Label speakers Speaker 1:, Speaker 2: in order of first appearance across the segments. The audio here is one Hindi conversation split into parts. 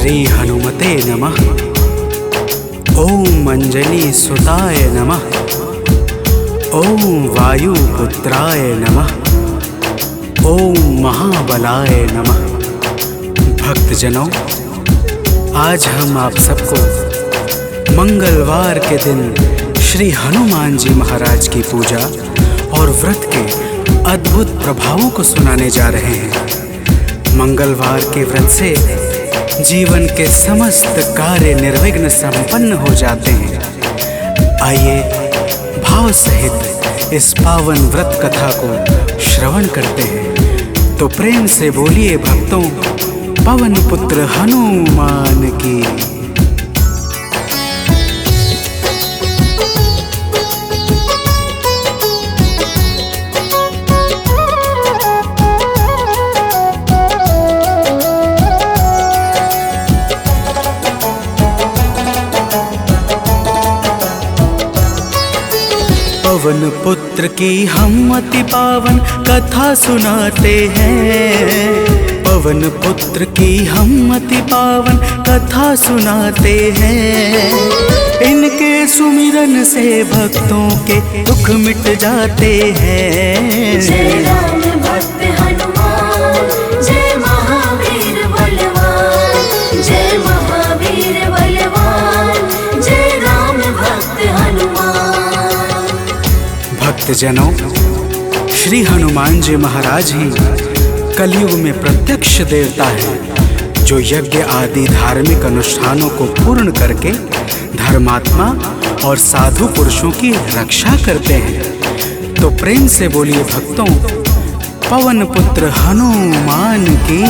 Speaker 1: श्री हनुमते नमः। ओम अंजनी सुताय नमः। ओम वायुपुत्राय नमः। ओम महाबलाय नमः। भक्तजनों, आज हम आप सबको मंगलवार के दिन श्री हनुमान जी महाराज की पूजा और व्रत के अद्भुत प्रभावों को सुनाने जा रहे हैं। मंगलवार के व्रत से जीवन के समस्त कार्य निर्विघ्न संपन्न हो जाते हैं। आइए भाव सहित इस पावन व्रत कथा को श्रवण करते हैं। तो प्रेम से बोलिए भक्तों, पवन पुत्र हनुमान की। पवन पुत्र की हम अति पावन कथा सुनाते हैं। पवन पुत्र की हम अति पावन कथा सुनाते हैं। इनके सुमिरन से भक्तों के दुख मिट जाते हैं।
Speaker 2: जय राम भक्त हनुमान, जय महावीर बलवान, जय महावीर बलवान, जय राम भक्त हनुमान।
Speaker 1: भक्तजनों, श्री हनुमान जी महाराज ही कलयुग में प्रत्यक्ष देवता है, जो यज्ञ आदि धार्मिक अनुष्ठानों को पूर्ण करके धर्मात्मा और साधु पुरुषों की रक्षा करते हैं। तो प्रेम से बोलिए भक्तों, पवन पुत्र हनुमान की।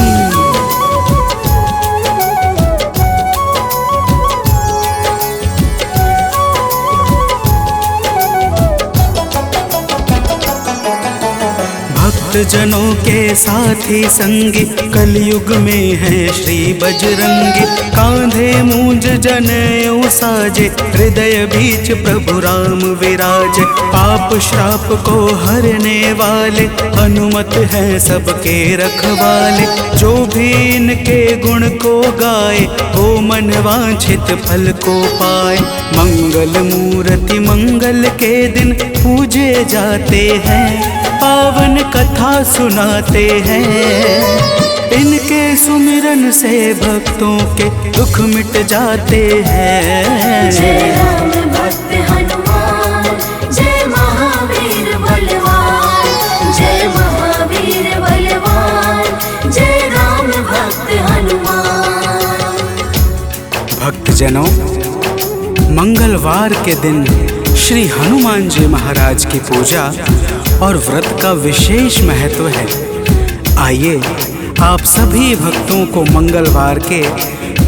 Speaker 1: जनों के साथी संगी कलयुग में है श्री बजरंगी। कांधे मूंज जनेऊ साजे, हृदय बीच प्रभु राम विराजे। पाप श्राप को हरने वाले हनुमत हैं सबके रखवाले। जो भी इनके गुण को गाए, वो मन वांछित फल को पाए। मंगल मूर्ति मंगल के दिन पूजे जाते हैं। पावन कथा सुनाते हैं। इनके सुमिरन से भक्तों के दुख मिट जाते हैं।
Speaker 2: जय राम भक्त हनुमान, जय महावीर बलवान, जय महावीर बलवान, जय राम भक्त हनुमान।
Speaker 1: भक्तजनों, मंगलवार के दिन श्री हनुमान जी महाराज की पूजा और व्रत का विशेष महत्व है। आइए आप सभी भक्तों को मंगलवार के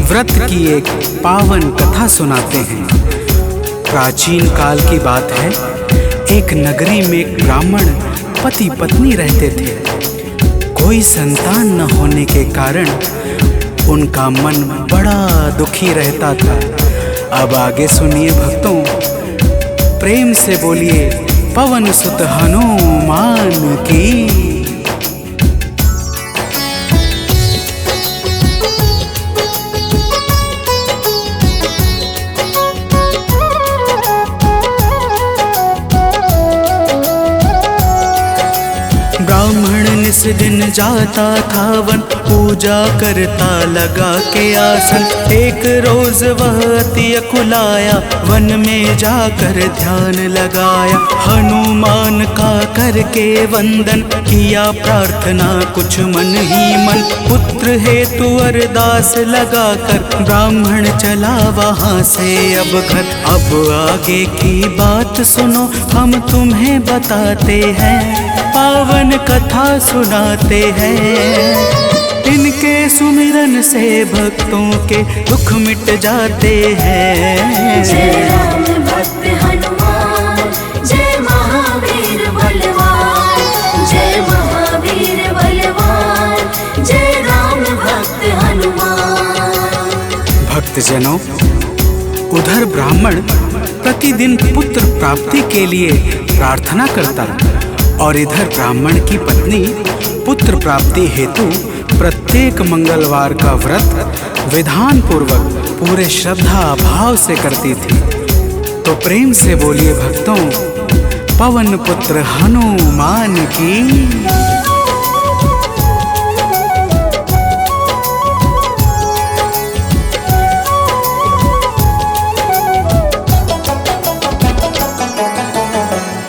Speaker 1: व्रत की एक पावन कथा सुनाते हैं। प्राचीन काल की बात है। एक नगरी में एक ब्राह्मण पति पत्नी रहते थे। कोई संतान न होने के कारण उनका मन बड़ा दुखी रहता था। अब आगे सुनिए भक्तों, प्रेम से बोलिए पवन सुत हनुमान की। ब्राह्मण निस दिन जाता था वन, पूजा करता लगा के आसन। एक रोज वह अति अकुलाया, वन में जाकर ध्यान लगाया। हनुमान का करके वंदन किया प्रार्थना कुछ मन ही मन। पुत्र हेतु अरदास लगाकर ब्राह्मण चला वहाँ से अब घर। अब आगे की बात सुनो, हम तुम्हें बताते हैं। पावन कथा सुनाते हैं। इनके सुमिरन से भक्तों के दुख मिट जाते हैं।
Speaker 2: जय राम भक्त हनुमान, जय महावीर बलवान, जय महावीर बलवान, जय राम भक्त हनुमान।
Speaker 1: भक्तजनों, उधर ब्राह्मण प्रतिदिन पुत्र प्राप्ति के लिए प्रार्थना करता और इधर ब्राह्मण की पत्नी पुत्र प्राप्ति हेतु प्रत्येक मंगलवार का व्रत विधान पूर्वक पूरे श्रद्धा भाव से करती थी। तो प्रेम से बोलिए भक्तों, पवन पुत्र हनुमान की।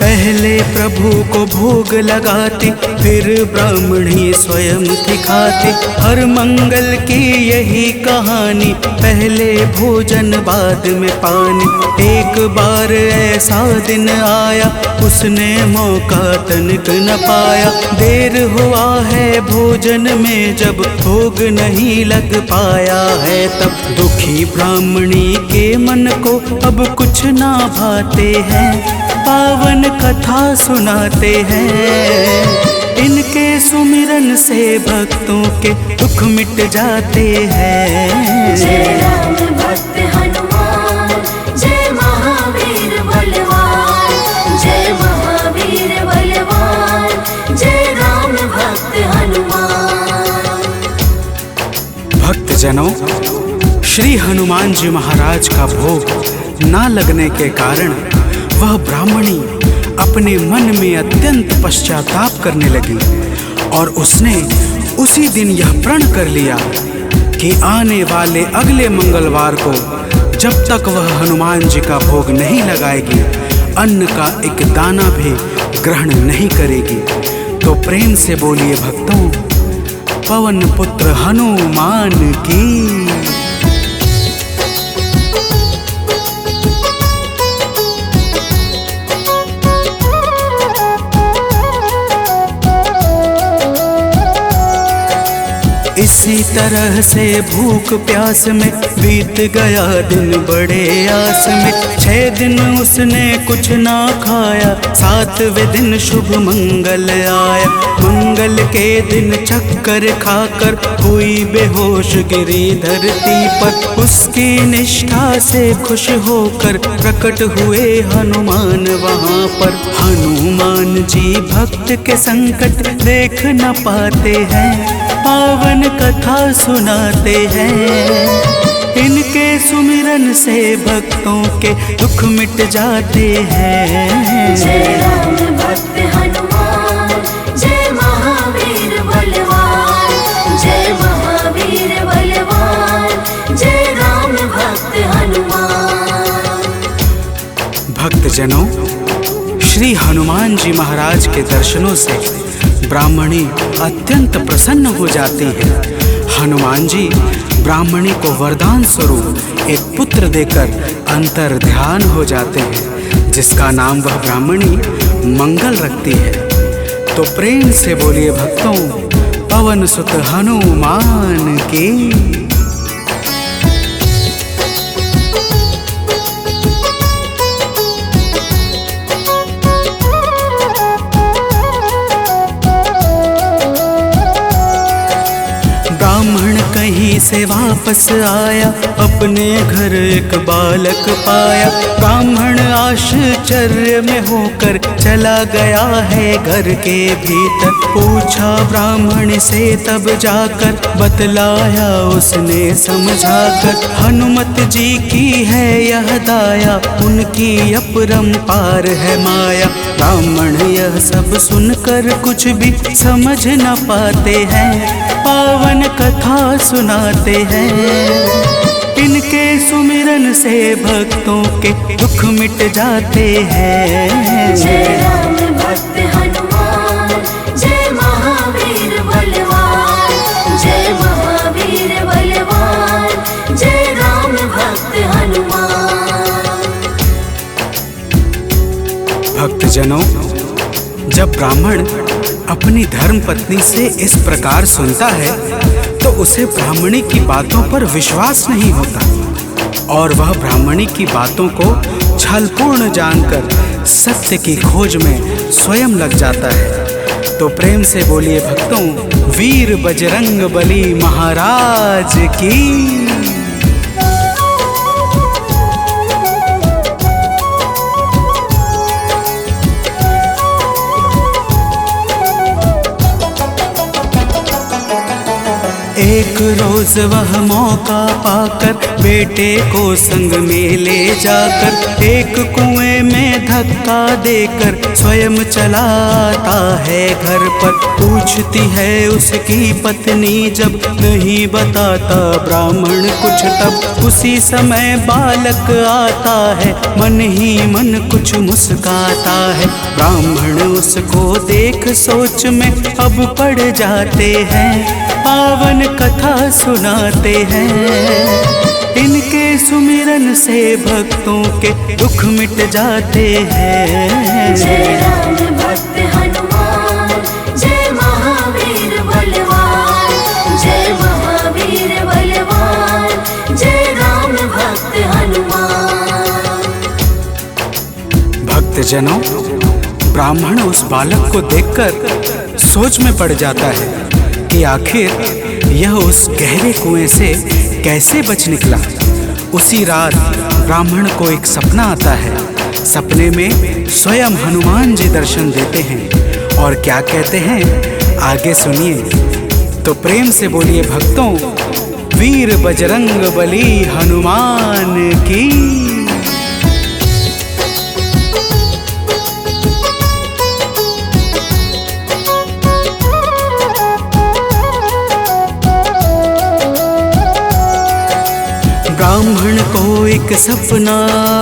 Speaker 1: पहले प्रभु को भोग लगाती, फिर ब्राह्मणी स्वयं थी खाती। हर मंगल की यही कहानी, पहले भोजन बाद में पानी। एक बार ऐसा दिन आया, उसने मौका तनिक न पाया। देर हुआ है भोजन में, जब भोग नहीं लग पाया है तब दुखी ब्राह्मणी के मन को अब कुछ ना भाते हैं। पावन कथा सुनाते हैं, इनके सुमिरन से भक्तों के दुख मिट जाते हैं।
Speaker 2: जय राम भक्त हनुमान, जय महावीर बलवान, जय महावीर बलवान, जय राम भक्त हनुमान।
Speaker 1: भक्तजनों, श्री हनुमान जी महाराज का भोग ना लगने के कारण वह ब्राह्मणी अपने मन में अत्यंत पश्चाताप करने लगी और उसने उसी दिन यह प्रण कर लिया कि आने वाले अगले मंगलवार को जब तक वह हनुमान जी का भोग नहीं लगाएगी, अन्न का एक दाना भी ग्रहण नहीं करेगी। तो प्रेम से बोलिए भक्तों, पवन पुत्र हनुमान की। इसी तरह से भूख प्यास में बीत गया दिन बड़े आस में। 6 दिन उसने कुछ ना खाया, 7वें दिन शुभ मंगल आया। मंगल के दिन चक्कर खाकर हुई बेहोश गिरी धरती पर। उसकी निष्ठा से खुश होकर प्रकट हुए हनुमान वहाँ पर। हनुमान जी भक्त के संकट देख न पाते हैं, पावन कथा सुनाते हैं। इनके सुमिरन से भक्तों के दुख मिट जाते हैं।
Speaker 2: जय राम भक्त हनुमान, जय महावीर बलवान, जय महावीर बलवान, जय राम भक्त हनुमान।
Speaker 1: भक्तजनों, श्री हनुमान जी महाराज के दर्शनों से ब्राह्मणी अत्यंत प्रसन्न हो जाती है। हनुमान जी ब्राह्मणी को वरदान स्वरूप एक पुत्र देकर अंतर ध्यान हो जाते हैं, जिसका नाम वह ब्राह्मणी मंगल रखती है। तो प्रेम से बोलिए भक्तों, पवन सुत हनुमान की। ब्राह्मण कहीं से वापस आया, अपने घर एक बालक पाया। ब्राह्मण आश्चर्य में होकर चला गया है घर के भीतर। पूछा ब्राह्मण से तब जाकर, बतलाया उसने समझाकर। हनुमत जी की है यह दाया, उनकी अपरंपार है माया। ब्राह्मण यह सब सुनकर कुछ भी समझ न पाते हैं, पावन कथा सुनाते हैं। इनके सुमिरन से भक्तों के दुख मिट जाते हैं।
Speaker 2: जय राम भक्त हनुमान, जय महावीर बलवान, जय महावीर बलवान, जय राम भक्त हनुमान।
Speaker 1: भक्तजनों, जब ब्राह्मण अपनी धर्म पत्नी से इस प्रकार सुनता है तो उसे ब्राह्मणी की बातों पर विश्वास नहीं होता और वह ब्राह्मणी की बातों को छलपूर्ण जानकर सत्य की खोज में स्वयं लग जाता है। तो प्रेम से बोलिए भक्तों, वीर बजरंग बली महाराज की। रोज वह मौका पाकर बेटे को संग में ले जाकर एक कुएं में धक्का देकर स्वयं चलाता है घर पर। पूछती है उसकी पत्नी जब नहीं बताता ब्राह्मण कुछ, तब उसी समय बालक आता है मन ही मन कुछ मुस्काता है। ब्राह्मण उसको देख सोच में अब पड़ जाते हैं, पावन कथा सुनाते हैं। इनके सुमिरन से भक्तों के दुख मिट जाते हैं।
Speaker 2: जय राम भक्त हनुमान, जय महावीर बलवान, जय महावीर बलवान, जय राम भक्त हनुमान।
Speaker 1: भक्तजनों, ब्राह्मण उस बालक को देखकर सोच में पड़ जाता है कि आखिर यह उस गहरे कुएं से कैसे बच निकला। उसी रात ब्राह्मण को एक सपना आता है। सपने में स्वयं हनुमान जी दर्शन देते हैं और क्या कहते हैं आगे सुनिए। तो प्रेम से बोलिए भक्तों, वीर बजरंग बली हनुमान की। ब्राह्मण को एक सपना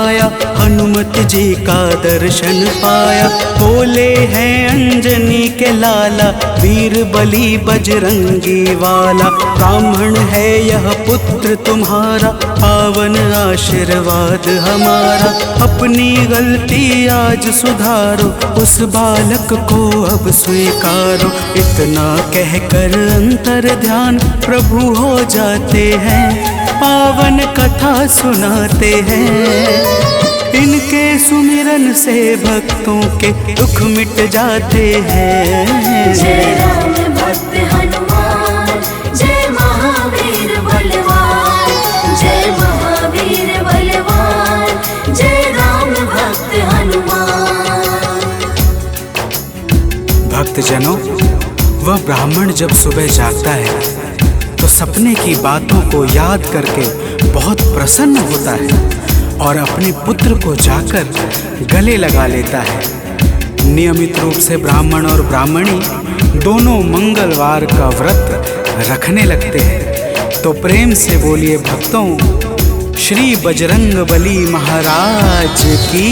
Speaker 1: आया, हनुमत जी का दर्शन पाया। बोले हैं अंजनी के लाला, वीर बली बजरंगी वाला। ब्राह्मण है यह पुत्र तुम्हारा, पावन आशीर्वाद हमारा। अपनी गलती आज सुधारो, उस बालक को अब स्वीकारो। इतना कहकर अंतर ध्यान प्रभु हो जाते हैं, पावन कथा सुनाते हैं। इनके सुमिरन से भक्तों के दुख मिट जाते हैं।
Speaker 2: जय राम भक्त हनुमान, जय महावीर बलवान, जय महावीर बलवान, जय राम भक्त हनुमान।
Speaker 1: भक्तजनों, वह ब्राह्मण जब सुबह जागता है तो सपने की बातों को याद करके बहुत प्रसन्न होता है और अपने पुत्र को जाकर गले लगा लेता है। नियमित रूप से ब्राह्मण और ब्राह्मणी दोनों मंगलवार का व्रत रखने लगते हैं। तो प्रेम से बोलिए भक्तों, श्री बजरंग बली महाराज की।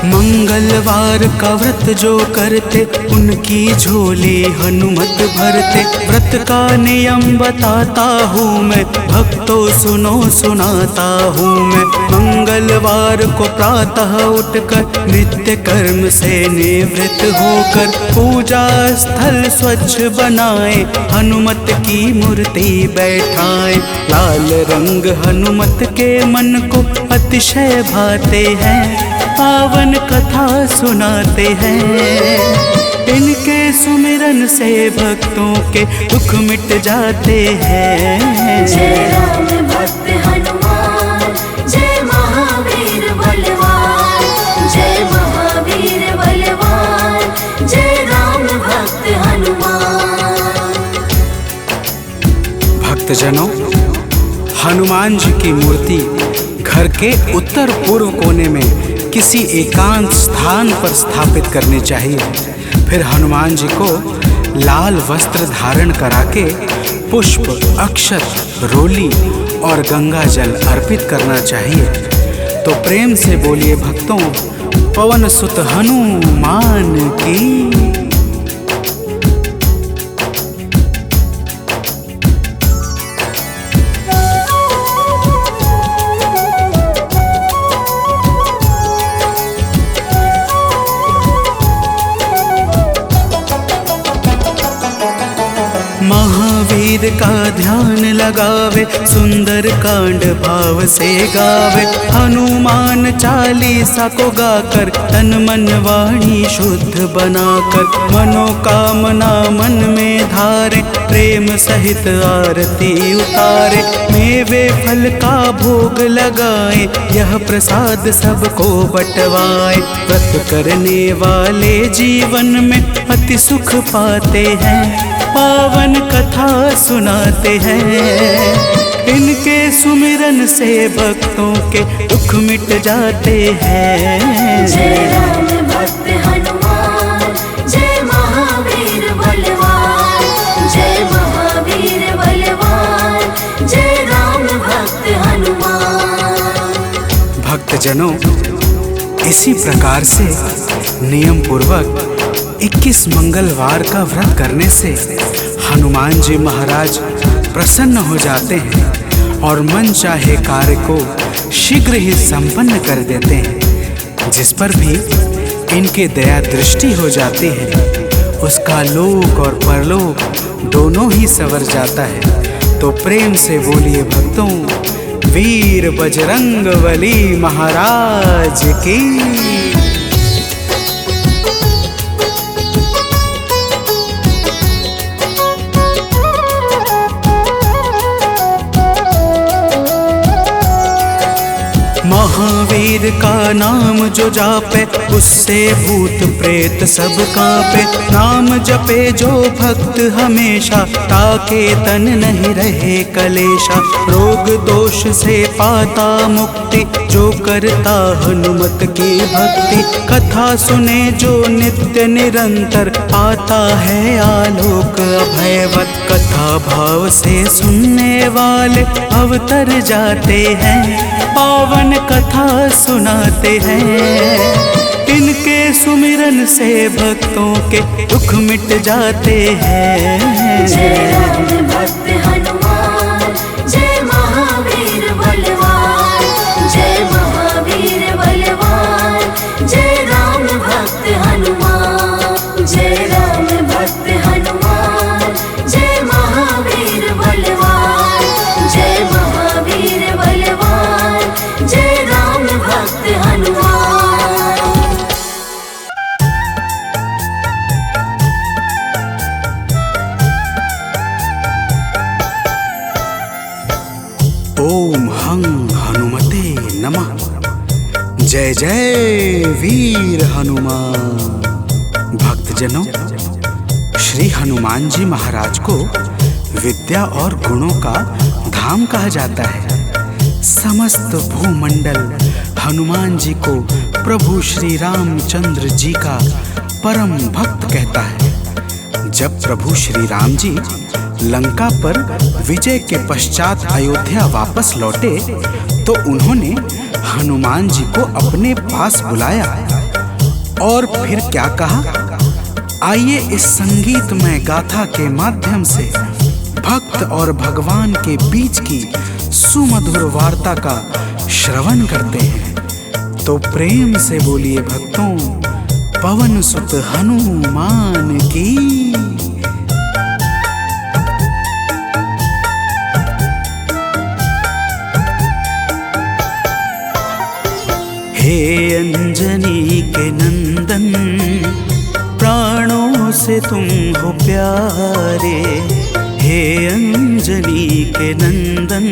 Speaker 1: मंगलवार का व्रत जो करते उनकी झोली हनुमत भरते। व्रत का नियम बताता हूँ मैं, भक्तों सुनो सुनाता हूँ मैं। मंगलवार को प्रातः उठकर नित्य कर्म से निवृत्त होकर पूजा स्थल स्वच्छ बनाए, हनुमत की मूर्ति बैठाए। लाल रंग हनुमत के मन को अतिशय भाते हैं, पावन कथा सुनाते हैं। इनके सुमिरन से भक्तों के दुख मिट जाते हैं।
Speaker 2: जय राम भक्त हनुमान, जय महावीर बलवान, जय महावीर बलवान, जय राम भक्त हनुमान।
Speaker 1: भक्तजनों, हनुमान जी की मूर्ति घर के उत्तर पूर्व कोने में किसी एकांत स्थान पर स्थापित करनी चाहिए। फिर हनुमान जी को लाल वस्त्र धारण करा के पुष्प, अक्षत, रोली और गंगा जल अर्पित करना चाहिए। तो प्रेम से बोलिए भक्तों, पवन सुत हनुमान की। महावीर का ध्यान लगावे, सुंदर कांड भाव से गावे। हनुमान चालीसा को गाकर तन मन वाणी शुद्ध बनाकर, मनोकामना मन में धारे, प्रेम सहित आरती उतारे। मेवे फल का भोग लगाए, यह प्रसाद सबको बंटवाए। व्रत करने वाले जीवन में अति सुख पाते हैं, पावन कथा सुनाते हैं। इनके सुमिरन से भक्तों के दुख मिट जाते हैं।
Speaker 2: जय राम भक्त हनुमान, जय महावीर बलवान, जय महावीर बलवान, जय राम भक्त हनुमान।
Speaker 1: भक्तजनों, इसी प्रकार से नियम पूर्वक 21 मंगलवार का व्रत करने से हनुमान जी महाराज प्रसन्न हो जाते हैं और मन चाहे कार्य को शीघ्र ही संपन्न कर देते हैं। जिस पर भी इनके दया दृष्टि हो जाती है, उसका लोक और परलोक दोनों ही संवर जाता है। तो प्रेम से बोलिए भक्तों, वीर बजरंगबली महाराज की। महावीर का नाम जो जापे, उससे भूत प्रेत सब कांपे। नाम जपे जो भक्त हमेशा, ताके तन नहीं रहे कलेशा। रोग दोष से पाता मुक्ति, जो करता हनुमत की भक्ति। कथा सुने जो नित्य निरंतर, पाता है आलोक अभयवत। कथा भाव से सुनने वाले अवतर जाते हैं, पावन कथा सुनाते हैं। इनके सुमिरन से भक्तों के दुख मिट जाते हैं।
Speaker 2: जय राम भक्त हनुमान, जय महावीर बलवान, जय महावीर बलवान, जय राम भक्त हनुमान। जय राम भक्त हनुमान, जय महावीर बलवान, जय महावीर बलवान, जय राम भक्त हनुमान।
Speaker 1: ओम हं हनुमते नमः। जय जय वीर हनुमान। भक्तजनों, श्री हनुमान जी महाराज को विद्या और गुणों का धाम कहा जाता है। समस्त भूमंडल हनुमान जी को प्रभु श्री रामचंद्र जी का परम भक्त कहता है। जब प्रभु श्री राम जी लंका पर विजय के पश्चात अयोध्या वापस लौटे, तो उन्होंने हनुमान जी को अपने पास बुलाया और फिर क्या कहा, आइए इस संगीतमय गाथा के माध्यम से भक्त और भगवान के बीच की सुमधुर वार्ता का श्रवण करते हैं। तो प्रेम से बोलिए भक्तों, पवन सुत हनुमान की। हे अंजनी के नंदन, प्राणों से तुम हो प्यारे। हे अंजनी के नंदन,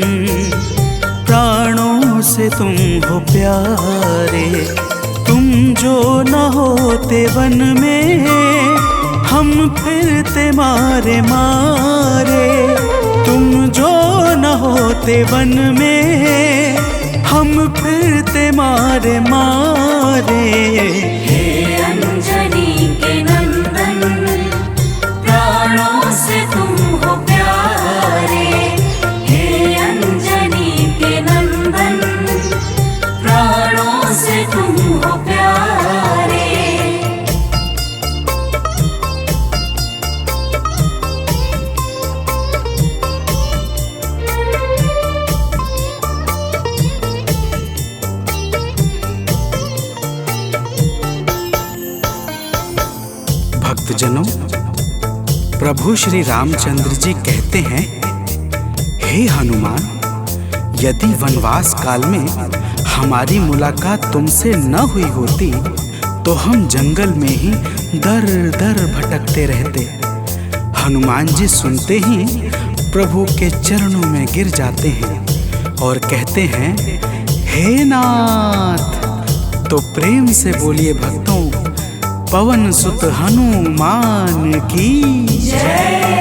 Speaker 1: प्राणों से तुम हो प्यारे। तुम जो न होते वन में, हम फिरते मारे मारे। तुम जो न होते वन में, हम फिरते मारे मारे।
Speaker 2: हे अंजनी के नंदन, प्राणों से तुम हो प्यारे। हे अंजनी के नंदन, प्राणों से तुम हो प्यारे।
Speaker 1: भक्तजनों, प्रभु श्री रामचंद्र जी कहते हैं, हे हनुमान, यदि वनवास काल में हमारी मुलाकात तुमसे न हुई होती, तो हम जंगल में ही दर दर भटकते रहते। हनुमान जी सुनते ही प्रभु के चरणों में गिर जाते हैं और कहते हैं हे नाथ। तो प्रेम से बोलिए भक्तों, पवन सुत हनुमान की
Speaker 2: जय।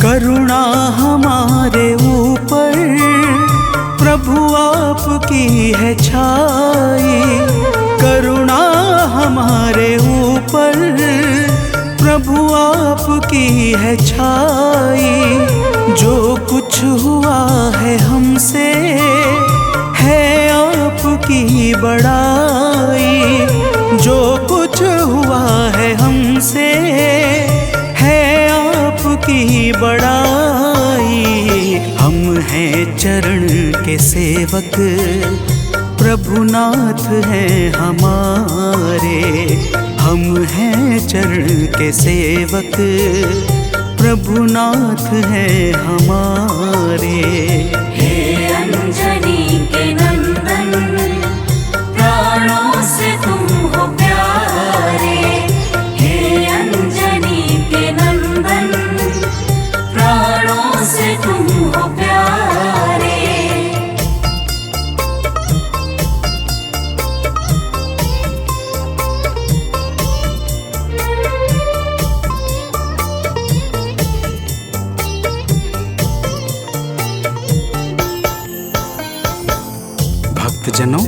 Speaker 1: करुणा हमारे ऊपर प्रभु आपकी है छाई। करुणा हमारे ऊपर प्रभु आपकी है छाई। जो कुछ हुआ है हमसे है आपकी बड़ाई। जो कुछ हुआ है हमसे है आपकी बड़ाई। हम हैं चरण के सेवक, प्रभुनाथ हैं हमारे। हम हैं चरण के सेवक, प्रभुनाथ हैं हमारे।
Speaker 2: हे अंजनी के नंदन, प्राणों से तुम हो प्यारे। हे अंजनी के नंदन, प्राणों से तुम हो प्यारे।
Speaker 1: भक्तजनों,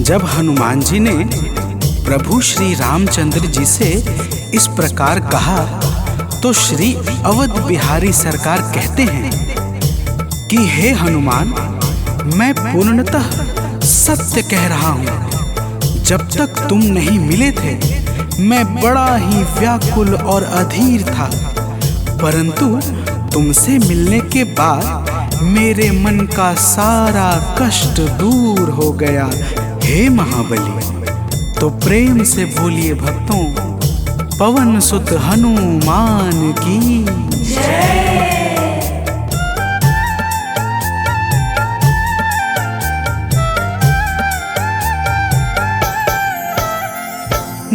Speaker 1: जब हनुमान जी ने प्रभु श्री रामचंद्र जी से इस प्रकार कहा तो श्री अवध बिहारी सरकार कहते हैं कि हे हनुमान, मैं पूर्णतः सत्य कह रहा हूँ। जब तक तुम नहीं मिले थे मैं बड़ा ही व्याकुल और अधीर था, परंतु तुमसे मिलने के बाद मेरे मन का सारा कष्ट दूर हो गया हे महाबली। तो प्रेम से बोलिए भक्तों, पवन सुत हनुमान की
Speaker 2: जय।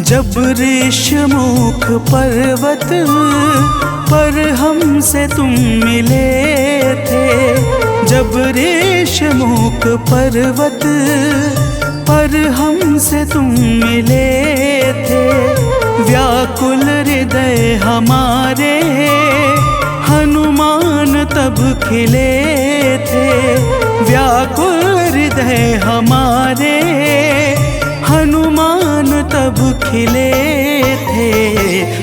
Speaker 1: जब ऋषमुख पर्वत पर हमसे तुम मिले थे। जब ऋषमुख पर्वत पर हमसे तुम मिले थे। व्याकुल हृदय हमारे हनुमान तब खिले थे। व्याकुल हृदय हमारे हनुमान तब खिले थे।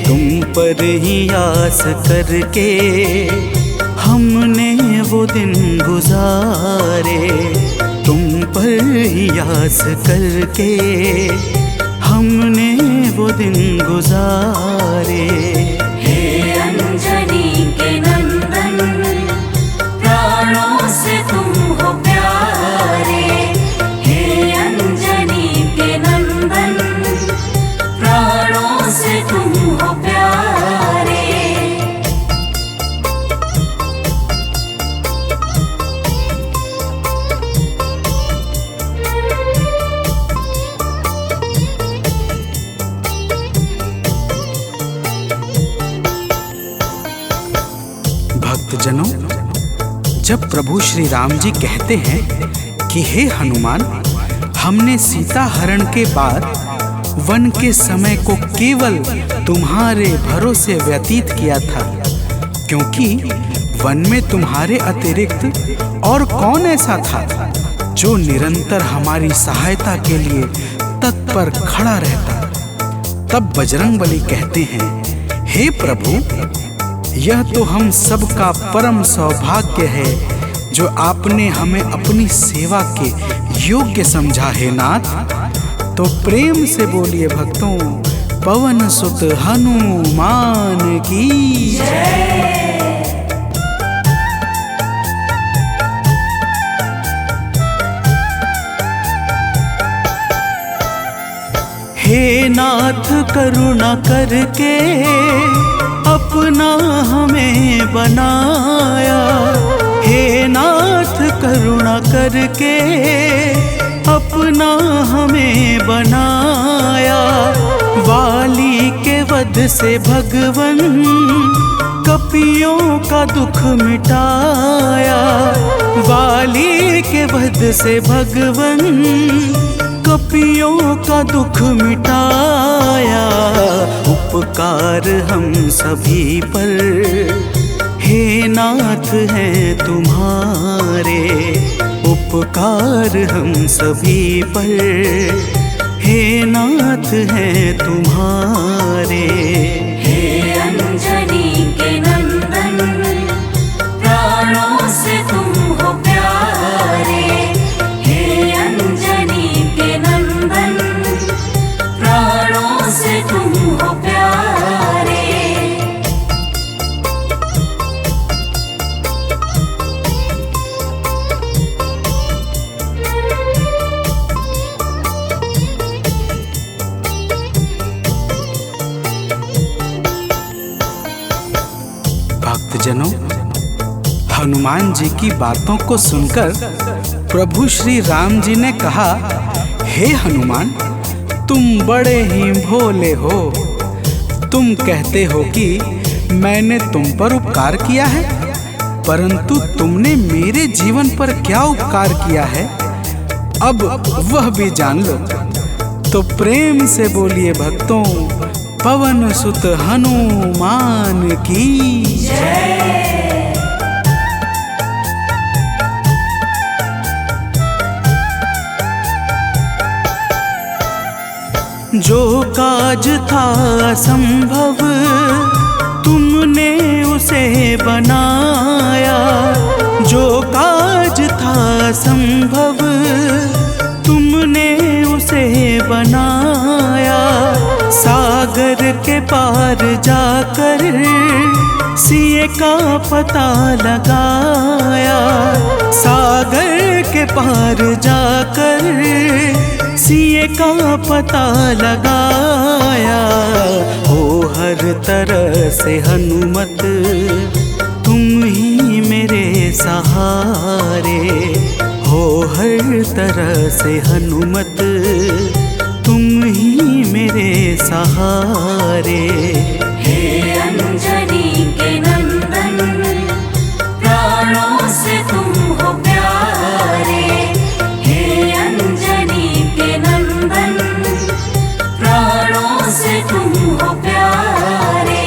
Speaker 1: तुम पर ही आस करके हमने वो दिन गुजारे। तुम पर ही आस करके हमने वो दिन गुजारे।
Speaker 2: हे अंजनी के नंदन, प्राणों से तुम हो प्यारे। हे अंजनी के नंदन, प्राणों से तुम हो प्यारे।
Speaker 1: भक्तजनों, जब प्रभु श्री राम जी कहते हैं कि हे हनुमान, हमने सीता हरण के बाद वन के समय को केवल तुम्हारे भरोसे व्यतीत किया था, क्योंकि वन में तुम्हारे अतिरिक्त और कौन ऐसा था जो निरंतर हमारी सहायता के लिए तत्पर खड़ा रहता। तब बजरंगबली कहते हैं, हे प्रभु, यह तो हम सबका परम सौभाग्य है जो आपने हमें अपनी सेवा के योग्य समझा है नाथ। तो प्रेम से बोलिए भक्तों, पवन सुत हनुमान की
Speaker 2: जय।
Speaker 1: हे नाथ करुणा करके अपना हमें बनाया। हे नाथ करुणा करके अपना हमें बनाया। वाल्मीकि वध से भगवन कपियों का दुख मिटाया। वाली के वध से भगवन कपियों का दुख मिटाया। उपकार हम सभी पर हे नाथ हैं तुम्हारे। उपकार हम सभी पर हे नाथ हैं तुम्हारे।
Speaker 2: हे अंजनी के नंदन, प्राणों से तुम हो प्यारे। हे अंजनी के नंदन, प्राणों से तुम हो प्यारे।
Speaker 1: भक्तजनों, हनुमान जी की बातों को सुनकर प्रभु श्री राम जी ने कहा, हे हनुमान, तुम बड़े ही भोले हो। तुम कहते हो कि मैंने तुम पर उपकार किया है, परंतु तुमने मेरे जीवन पर क्या उपकार किया है, अब वह भी जान लो। तो प्रेम से बोलिए भक्तों, पवन सुत हनुमान की
Speaker 2: जय।
Speaker 1: जो काज था असंभव तुमने उसे बनाया। जो काज था असंभव तुमने उसे बनाया। सागर के पार जाकर सिए का पता लगाया। सागर के पार जाकर सिए का पता लगाया। हो हर तरह से हनुमत तुम ही मेरे सहारे। हो हर तरह से हनुमत तुम ही मेरे सहारे।
Speaker 2: हे अंजनी के नंदन, प्राणों से तुम हो प्यारे। हे अंजनी के नंदन, प्राणों से तुम हो प्यारे।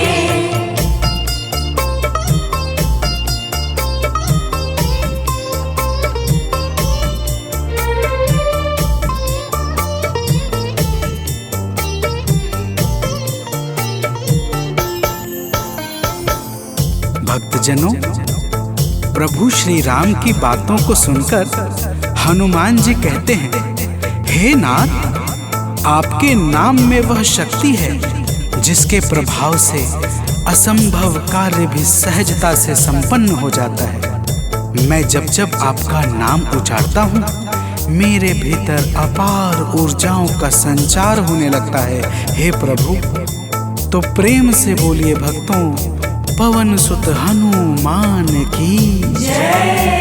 Speaker 1: भक्तजनों, प्रभु श्री राम की बातों को सुनकर हनुमान जी कहते हैं, हे नाथ, आपके नाम में वह शक्ति है जिसके प्रभाव से असंभव कार्य भी सहजता से संपन्न हो जाता है। मैं जब जब आपका नाम उच्चारता हूँ, मेरे भीतर अपार ऊर्जाओं का संचार होने लगता है। हे प्रभु, तो प्रेम से बोलिए भक्तों, पवन सुत हनुमान की
Speaker 2: जय।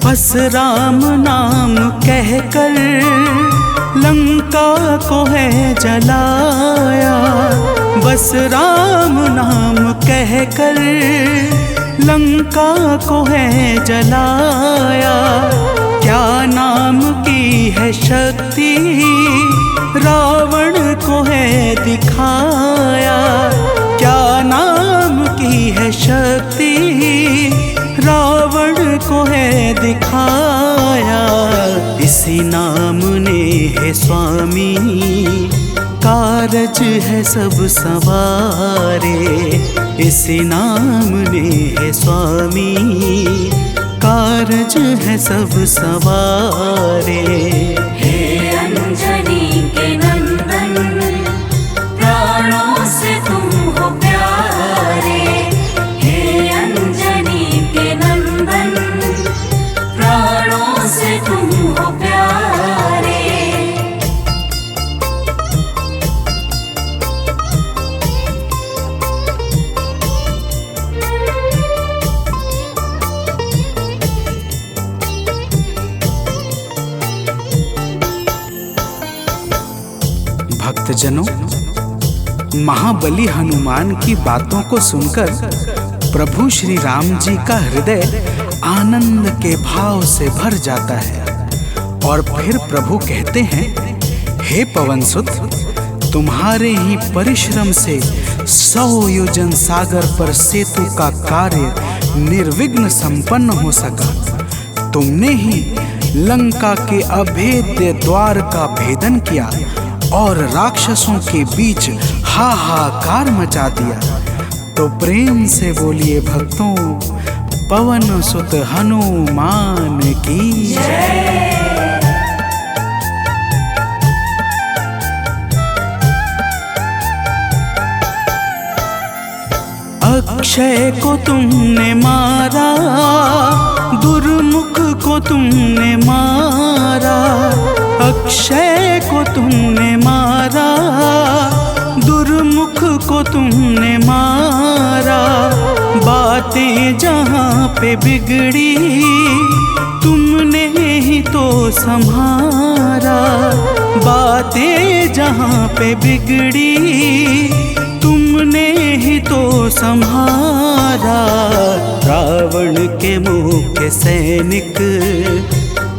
Speaker 1: बस राम नाम कहकर लंका को है जलाया। बस राम नाम कहकर लंका को है जलाया। क्या नाम की है शक्ति रावण को है दिखाया। क्या नाम की है शक्ति रावण को है दिखाया। इसी नाम ने है स्वामी कारज है सब सवारे। इसी नाम ने है स्वामी कारज है सब सवारे।
Speaker 2: हे अंजनी के नंदन, प्राणों से तुम हो प्यारे। हे अंजनी के नंदन, प्राणों से तुम हो प्यारे।
Speaker 1: भक्तजनों, महाबली हनुमान की बातों को सुनकर प्रभु श्री राम जी का हृदय आनंद के भाव से भर जाता है और फिर प्रभु कहते हैं, हे पवनसुत, तुम्हारे ही परिश्रम से 100 योजन सागर पर सेतु का कार्य निर्विघ्न संपन्न हो सका। तुमने ही लंका के अभेद्य द्वार का भेदन किया और राक्षसों के बीच हाहाकार मचा दिया। तो प्रेम से बोलिए भक्तों, पवन सुत हनुमान की जय। अक्षय को तुमने मारा, दुर्मुख को तुमने मारा। अक्षय को तुमने मारा, दुर्मुख को तुमने मारा। बातें जहाँ पे बिगड़ी, तुमने ही तो संभारा। बातें जहाँ पे बिगड़ी, तुमने ही तो संहारा। रावण के मुख्य सैनिक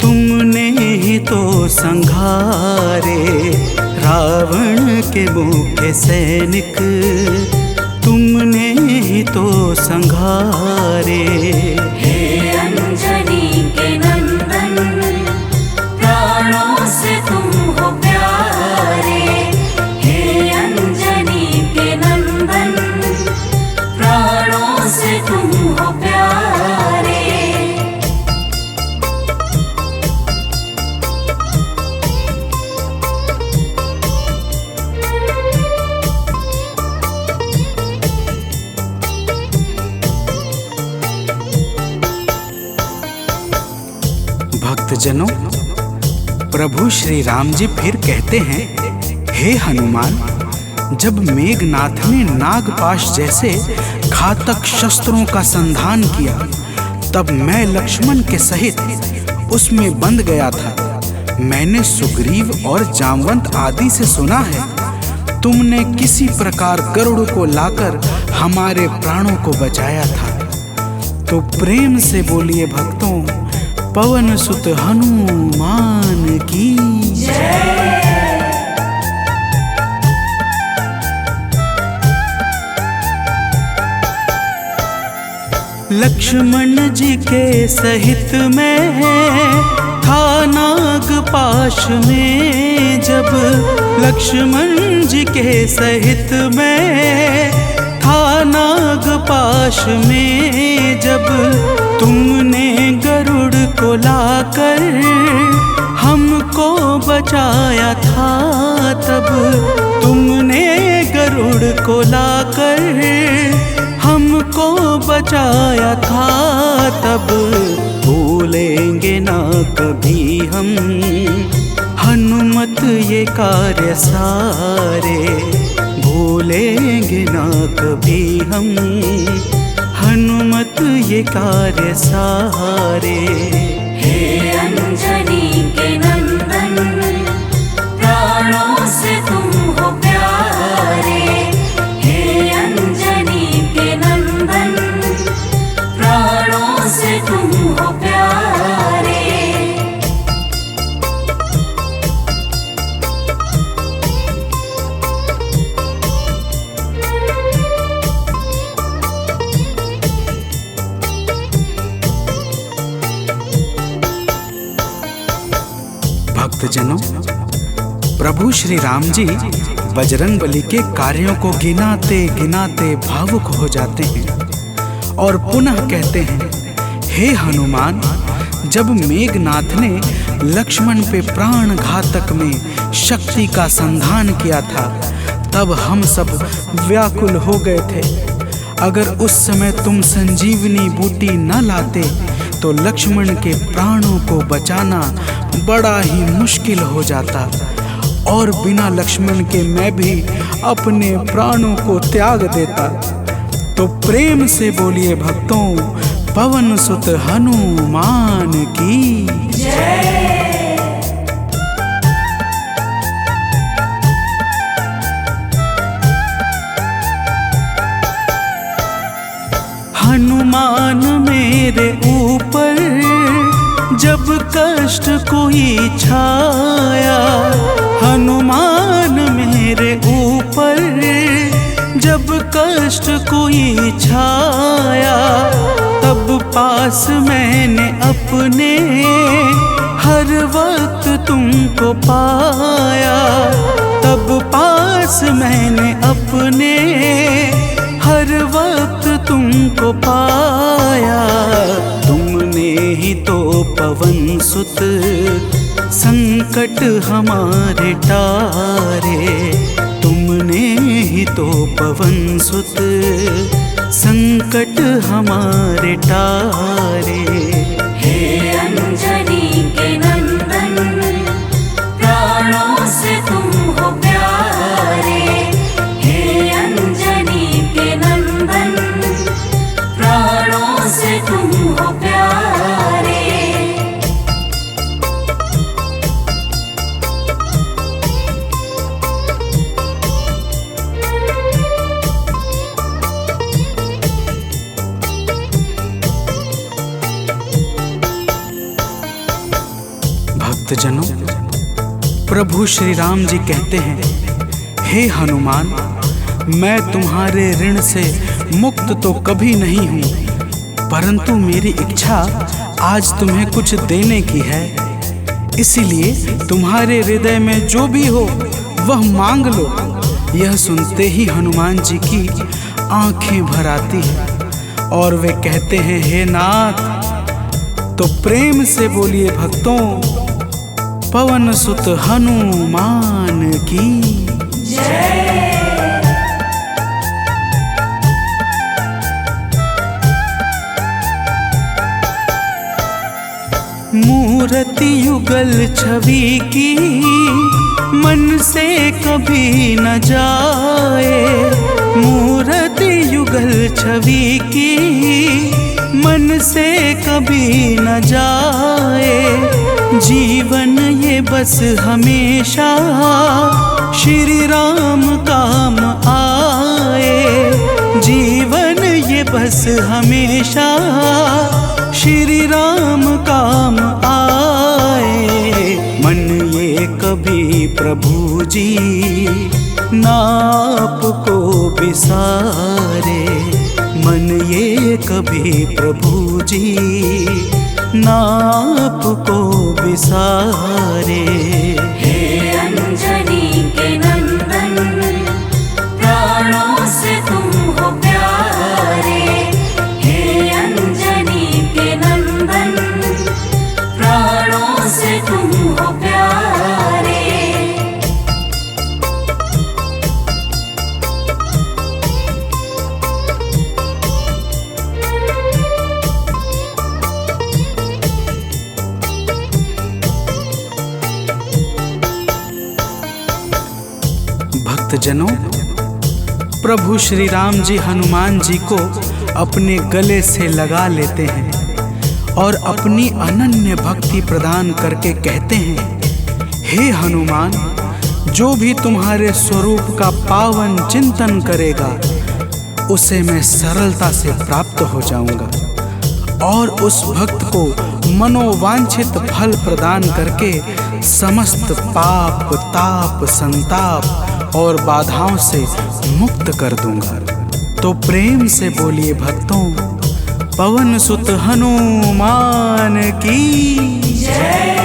Speaker 1: तुमने ही तो संघारे। रावण के मुख्य सैनिक तुमने ही तो संघारे।
Speaker 2: हे अंजनी के नंदन, प्राणों से तुम हो प्यारे। हे अंजनी के नंदन, प्राणों से तुम हो प्यारे।
Speaker 1: भक्तजनों, प्रभु श्री राम जी फिर कहते हैं, हे हनुमान, जब मेघनाथ ने नागपाश जैसे घातक शस्त्रों का संधान किया, तब मैं लक्ष्मण के सहित उसमें बंध गया था। मैंने सुग्रीव और जामवंत आदि से सुना है, तुमने किसी प्रकार गरुड़ को लाकर हमारे प्राणों को बचाया था। तो प्रेम से बोलिए भक्तों, पवन सुत हनुमान की जय। लक्ष्मण जी के सहित में था नागपाश में जब। लक्ष्मण जी के सहित में था नागपाश में जब। तुमने गरुड़ को लाकर हमको बचाया था तब। तुमने गरुड़ को लाकर हमको बचाया था तब। भूलेंगे ना कभी हम हनुमत ये कार्य सारे। भूलेंगे ना कभी हम हनुमत ये कार्य सारे।
Speaker 2: हे अंजनी के नंदन, प्राणों से तुम हो प्यारे। हे अंजनी के नंदन, प्राणों से तुम हो प्यारे।
Speaker 1: भक्तजनों, प्रभु श्री राम जी बजरंगबली के कार्यों को गिनाते गिनाते भावुक हो जाते हैं और पुनः कहते हैं, हे हनुमान, जब मेघनाथ ने लक्ष्मण पे प्राण घातक में शक्ति का संधान किया था, तब हम सब व्याकुल हो गए थे। अगर उस समय तुम संजीवनी बूटी न लाते तो लक्ष्मण के प्राणों को बचाना बड़ा ही मुश्किल हो जाता और बिना लक्ष्मण के मैं भी अपने प्राणों को त्याग देता। तो प्रेम से बोलिए भक्तों, पवन सुत हनुमान की जय। हनुमान मेरे ऊपर जब कष्ट कोई छाया, हनुमान मेरे ऊपर जब कष्ट कोई छाया, तब पास मैंने अपने हर वक्त तुमको पाया, तब पास मैंने अपने हर वक्त तुमको पाया। तुमने ही तो पवन सुत संकट हमारे टारे, तुमने ही तो पवन सुत संकट हमारे टारे।
Speaker 2: हे अंजनी के नंदन, प्राणों से तुम हो प्यारे। हे अंजनी के नंदन, प्राणों से तुम हो प्यारे।
Speaker 1: भक्तजनों, प्रभु श्री राम जी कहते हैं, हे हनुमान, मैं तुम्हारे ऋण से मुक्त तो कभी नहीं हूँ, परंतु मेरी इच्छा आज तुम्हें कुछ देने की है। इसीलिए तुम्हारे हृदय में जो भी हो वह मांग लो। यह सुनते ही हनुमान जी की आंखें भर आती हैं और वे कहते हैं, हे नाथ। तो प्रेम से बोलिए भक्तों, पवन सुत हनुमान की
Speaker 2: जय।
Speaker 1: मूर्ति युगल छवि की मन से कभी न जाए, मूर्ति युगल छवि की मन से कभी न जाए। जीवन ये बस हमेशा श्री राम काम आए, जीवन ये बस हमेशा श्री राम काम आए। मन ये कभी प्रभु जी नाप को बिसारे, मन ये कभी प्रभु जी नाप को बिसारे।
Speaker 2: हे अंजनी के नंदन, प्राणों से तुम हो प्यारे। हे अंजनी के नंदन, प्राणों से तुम हो प्यारे।
Speaker 1: भक्तजनों, प्रभु श्री राम जी हनुमान जी को अपने गले से लगा लेते हैं और अपनी अनन्य भक्ति प्रदान करके कहते हैं, हे हनुमान, जो भी तुम्हारे स्वरूप का पावन चिंतन करेगा उसे मैं सरलता से प्राप्त हो जाऊंगा और उस भक्त को मनोवांछित फल प्रदान करके समस्त पाप, ताप, संताप और बाधाओं से मुक्त कर दूंगा। तो प्रेम से बोलिए भक्तों, पवन सुत हनुमान की
Speaker 2: जय।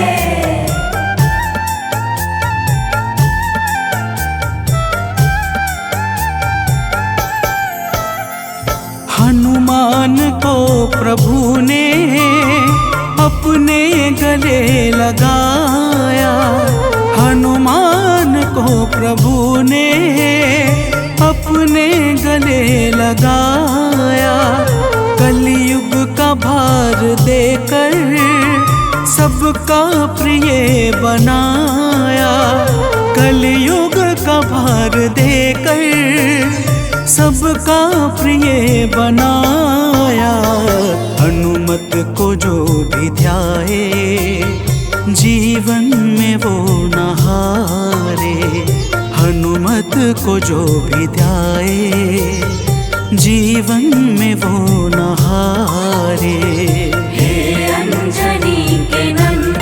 Speaker 1: हनुमान को प्रभु ने अपने गले लगाया, हनुमान को प्रभु ने अपने गले लगाया। कलयुग का भार देकर सबका प्रिय बनाया, कलयुग का भार देकर सबका प्रिय बनाया। हनुमत को जो भी ध्याए जीवन में वो न हारे, हनुमत को जो भी ध्याए जीवन में वो न हारे।
Speaker 2: हे अंजनी के नंदन।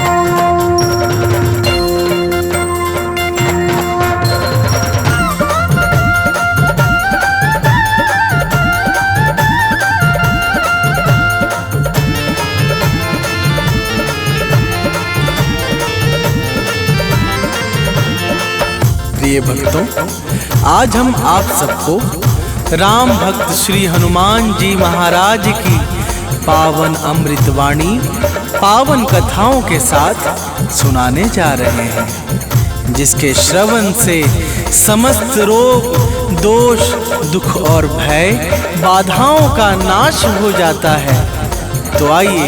Speaker 3: प्रिय भक्तों, आज हम आप सबको राम भक्त श्री हनुमान जी महाराज की पावन अमृतवाणी, पावन कथाओं के साथ सुनाने जा रहे हैं, जिसके श्रवण से समस्त रोग, दोष, दुख और भय, बाधाओं का नाश हो जाता है। तो आइए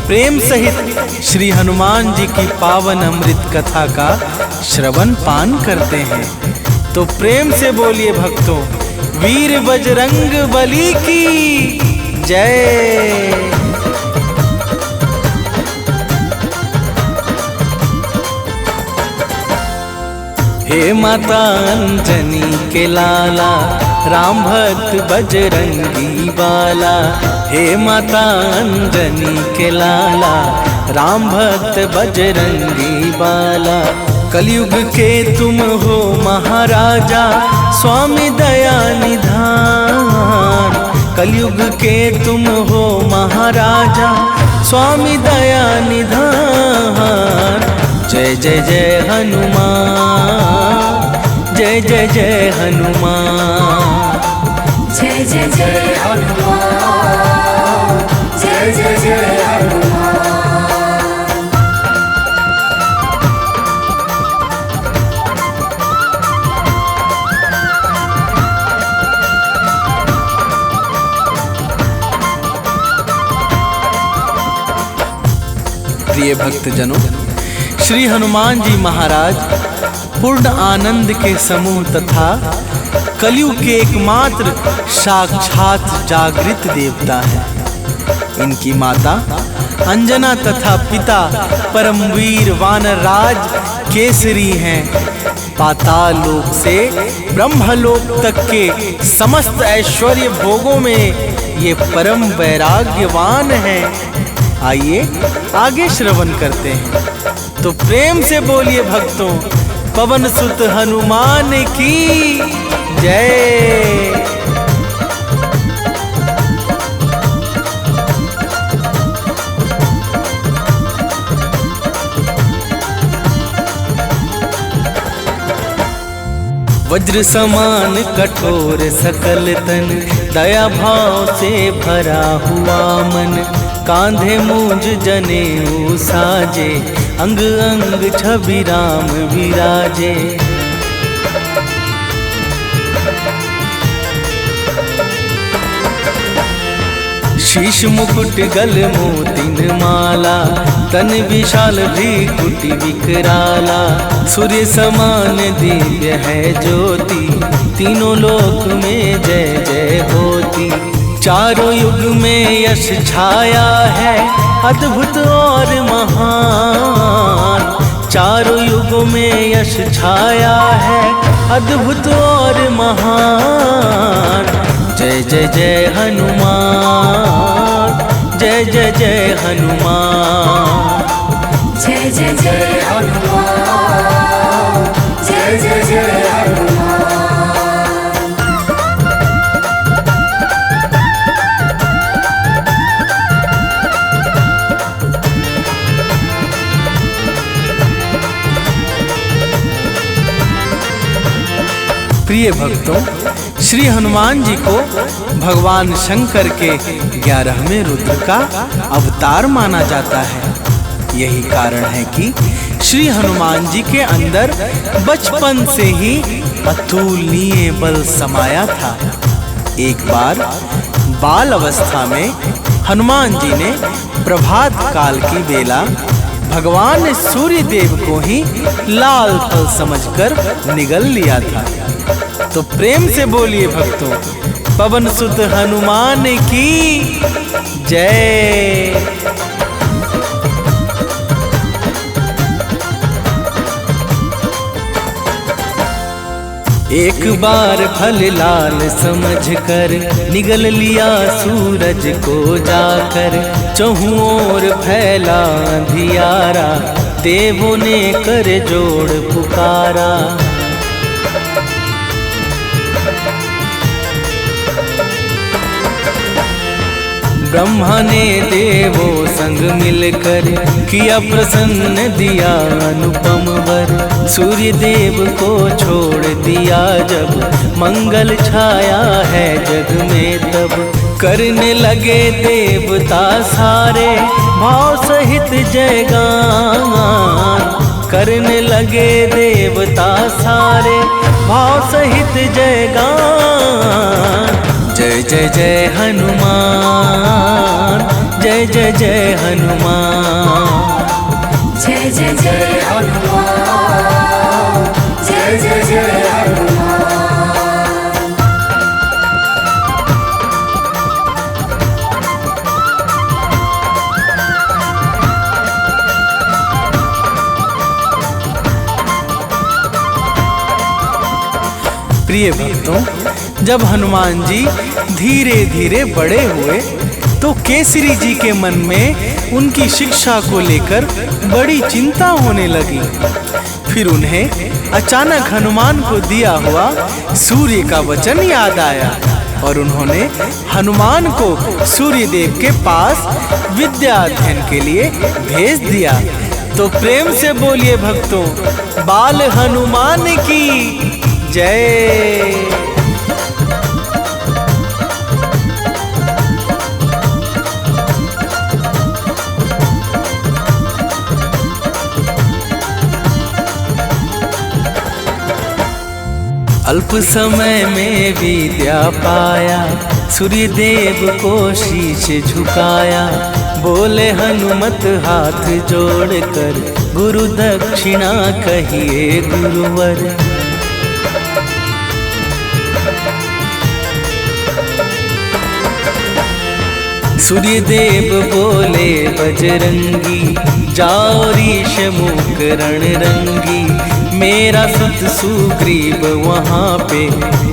Speaker 3: प्रेम सहित श्री हनुमान जी की पावन अमृत कथा का श्रवण पान करते हैं। तो प्रेम से बोलिए भक्तों, वीर बजरंग बली की जय। हे माता अंजनी के लाला, राम भक्त बजरंगी बाला। हे माता अंजनी के लाला, राम भक्त बजरंगी बाला। कलयुग के तुम हो महाराजा, स्वामी दया निधान। कलयुग के तुम हो महाराजा, स्वामी दया निधान। जय जय जय हनुमान, जय जय जय हनुमान।
Speaker 2: जय जय जय हनुमान, जय जय जय हनुमान।
Speaker 3: प्रिय भक्तजनों, श्री हनुमान जी महाराज पूर्ण आनंद के समूह तथा कलयुग के एकमात्र साक्षात जागृत देवता हैं। इनकी माता अंजना तथा पिता परमवीर वानरराज केसरी हैं। पाताल लोक से ब्रह्मलोक तक के समस्त ऐश्वर्य भोगों में ये परम वैराग्यवान हैं। आइए आगे श्रवण करते हैं। तो प्रेम से बोलिए भक्तों, पवन सुत हनुमान की जय। वज्र समान कठोर सकल तन, दया भाव से भरा हुआ मन। कांधे मूंज जनेऊ साजे, अंग अंग छवि राम विराजे। शीश मुकुट गल मोतिन माला, तन विशाल भ्रिकुटि विकराला। सूर्य समान दिव्य है ज्योति, तीनों लोक में जय जय होती। चारों युग में यश छाया है, अद्भुत और महान। चारों युगों में यश छाया है, अद्भुत और महान। जय जय जय हनुमान, जय जय जय हनुमान।
Speaker 2: जय जय जय हनुमान, जय जय जय हनुमान।
Speaker 3: प्रिय भक्तों, श्री हनुमान जी को भगवान शंकर के 11वें रुद्र का अवतार माना जाता है। यही कारण है कि श्री हनुमान जी के अंदर बचपन से ही अतुलनीय बल समाया था। एक बार बाल अवस्था में हनुमान जी ने प्रभात काल की बेला भगवान सूर्य देव को ही लाल फल समझकर निगल लिया था। तो प्रेम से बोलिए भक्तों, पवन सुत हनुमान की जय। एक बार फल लाल समझ कर निगल लिया सूरज को जाकर, चहुं ओर फैला अंधियारा, देवों ने कर जोड़ पुकारा। ब्रह्मा ने देवों संग मिलकर किया प्रसन्न, दिया अनुपम वर। सूर्य देव को छोड़ दिया जब, मंगल छाया है जग में तब। करने लगे देवता सारे भाव सहित जयगान, करने लगे देवता सारे भाव सहित जयगान। जय जय जय हनुमान, जय जय जय हनुमान,
Speaker 2: जय जय जय हनुमान, जय जय जय हनुमान।
Speaker 3: प्रिय भक्तों, जब हनुमान जी धीरे धीरे बड़े हुए तो केसरी जी के मन में उनकी शिक्षा को लेकर बड़ी चिंता होने लगी। फिर उन्हें अचानक हनुमान को दिया हुआ सूर्य का वचन याद आया और उन्होंने हनुमान को सूर्य देव के पास विद्या अध्ययन के लिए भेज दिया। तो प्रेम से बोलिए भक्तों, बाल हनुमान की जय। अल्प समय में विद्या पाया, सूर्य देव को शीश झुकाया। बोले हनुमत हाथ जोड़कर, गुरु दक्षिणा कहिए गुरुवर। सूर्य देव बोले बजरंगी, जाओ ऋष मुख रणरंगी। मेरा सुत सुग्रीव वहाँ पे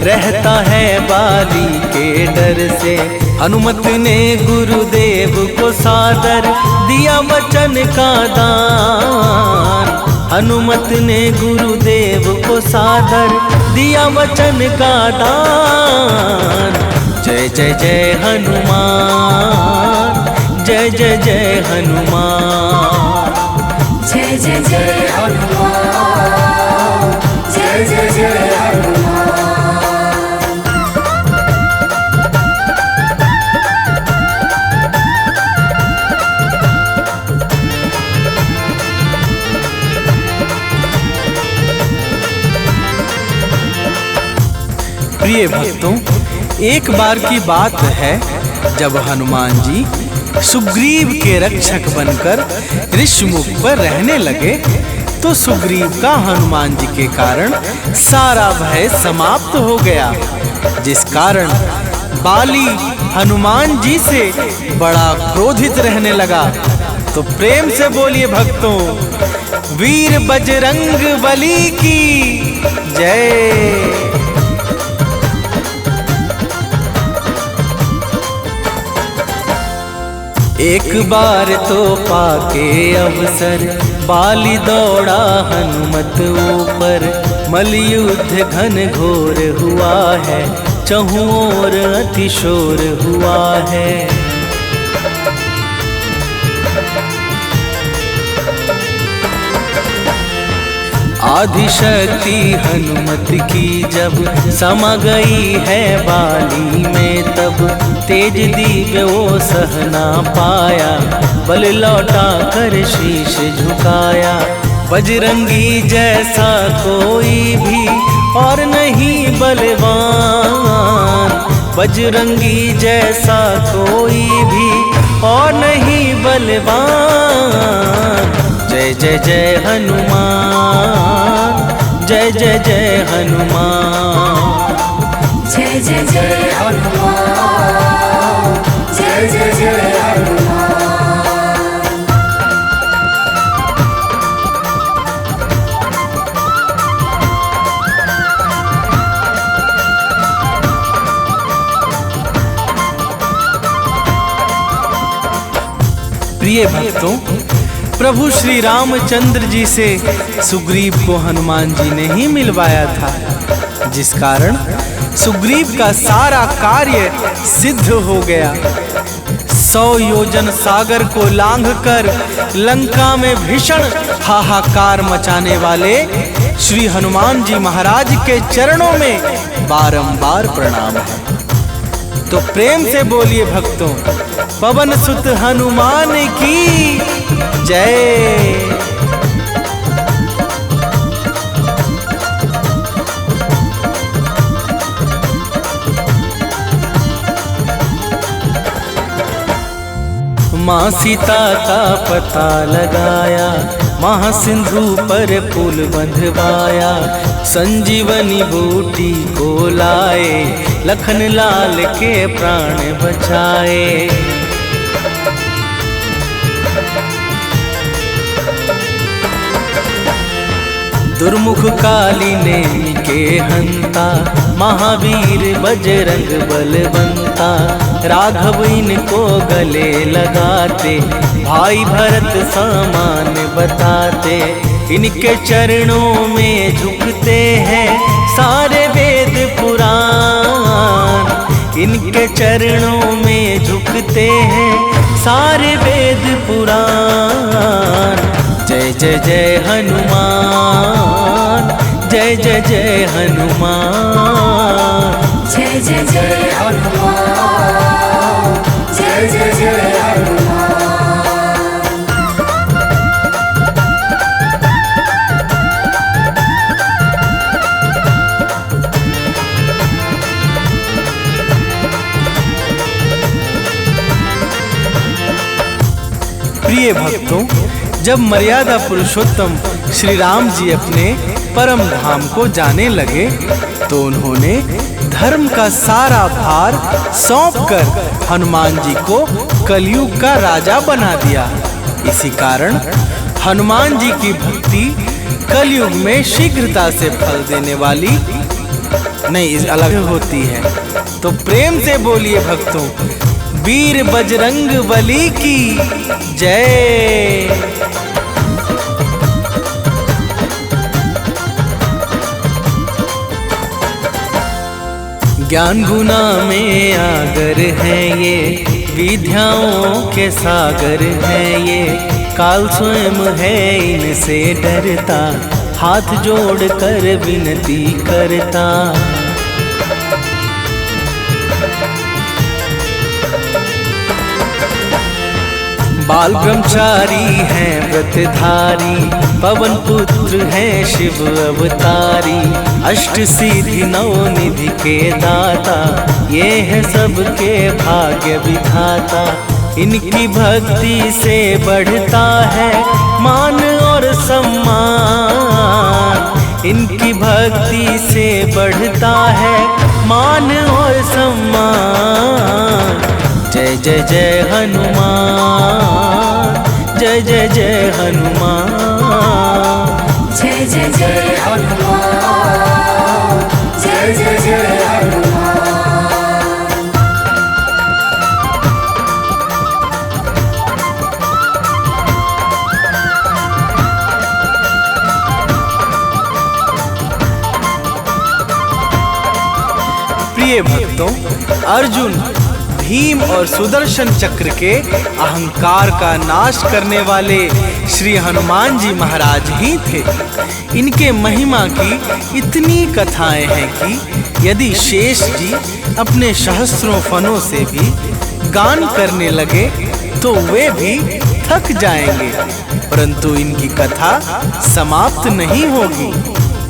Speaker 3: रहता है बाली के डर से। हनुमत ने गुरुदेव को सादर दिया वचन का दान, हनुमत ने गुरुदेव को सादर दिया वचन का दान। जय जय जय हनुमान, जय जय जय हनुमान,
Speaker 2: जय जय जय हनुमान, जय जय जय हनुमान।
Speaker 3: प्रिय भक्तों, एक बार की बात है जब हनुमान जी सुग्रीव के रक्षक बनकर ऋषमुख पर रहने लगे, तो सुग्रीव का हनुमान जी के कारण सारा भय समाप्त हो गया, जिस कारण बाली हनुमान जी से बड़ा क्रोधित रहने लगा। तो प्रेम से बोलिए भक्तों, वीर बजरंग बली की जय। एक बार तो पाके अवसर, बाली दौड़ा हनुमत ऊपर। मलयुद्ध घन घोर हुआ है, चहुं ओर अतिशोर हुआ है। आदिशक्ति हनुमत की जब समा गई है बाली में, तब तेज दिव्य वो सह ना पाया, बल लौटा कर शीश झुकाया। बजरंगी जैसा कोई भी और नहीं बलवान, बजरंगी जैसा कोई भी और नहीं बलवान। जय जय जय हनुमान, जय जय जय हनुमान,
Speaker 2: जय जय जय हनुमान, जय जय जय हनुमान।
Speaker 3: प्रिय भक्तों, प्रभु श्री रामचंद्र जी से सुग्रीव को हनुमान जी ने ही मिलवाया था, जिस कारण सुग्रीव का सारा कार्य सिद्ध हो गया। 100 योजन सागर को लांघकर लंका में भीषण हाहाकार मचाने वाले श्री हनुमान जी महाराज के चरणों में बारंबार प्रणाम है। तो प्रेम से बोलिए भक्तों, पवन सुत हनुमान की जय। माँ सीता का पता लगाया, महासिंधु पर पुल बंधवाया, संजीवनी बूटी को लाए, लखन लाल के प्राण बचाए। दुर्मुख काली ने के हंता, महावीर बजरंग बलवंता, राघव इनको गले लगाते, भाई भरत समान बताते। इनके चरणों में झुकते हैं सारे वेद पुराण, इनके चरणों में झुकते हैं सारे वेद पुराण। जय जय जय हनुमान, जय जय जय हनुमान,
Speaker 2: जय जय जय हनुमान, जय जय जय हनुमान।
Speaker 3: प्रिय भक्तों, जब मर्यादा पुरुषोत्तम श्री राम जी अपने परम धाम को जाने लगे तो उन्होंने धर्म का सारा भार सौंपकर हनुमान जी को कलयुग का राजा बना दिया। इसी कारण हनुमान जी की भक्ति कलयुग में शीघ्रता से फल देने वाली नहीं, अलग होती है। तो प्रेम से बोलिए भक्तों, वीर बजरंग बली की जय। ज्ञान गुना में आगर है ये, विद्याओं के सागर है ये, काल स्वयं है इनसे डरता, हाथ जोड़ कर विनती करता। बाल ब्रह्मचारी हैं व्रतधारी, पवन पुत्र हैं शिव अवतारी, अष्ट सिद्धि नौ निधि के दाता, ये है सबके भाग्य विधाता। इनकी भक्ति से बढ़ता है मान और सम्मान, इनकी भक्ति से बढ़ता है मान और सम्मान। जय जय जय हनुमान, जय जय जय हनुमान,
Speaker 2: जय जय जय हनुमान, जय जय जय हनुमान।
Speaker 3: प्रिय भक्तों, अर्जुन भीम और सुदर्शन चक्र के अहंकार का नाश करने वाले श्री हनुमान जी महाराज ही थे। इनके महिमा की इतनी कथाएं हैं कि यदि शेष जी अपने सहस्त्रों फनों से भी गान करने लगे तो वे भी थक जाएंगे, परंतु इनकी कथा समाप्त नहीं होगी।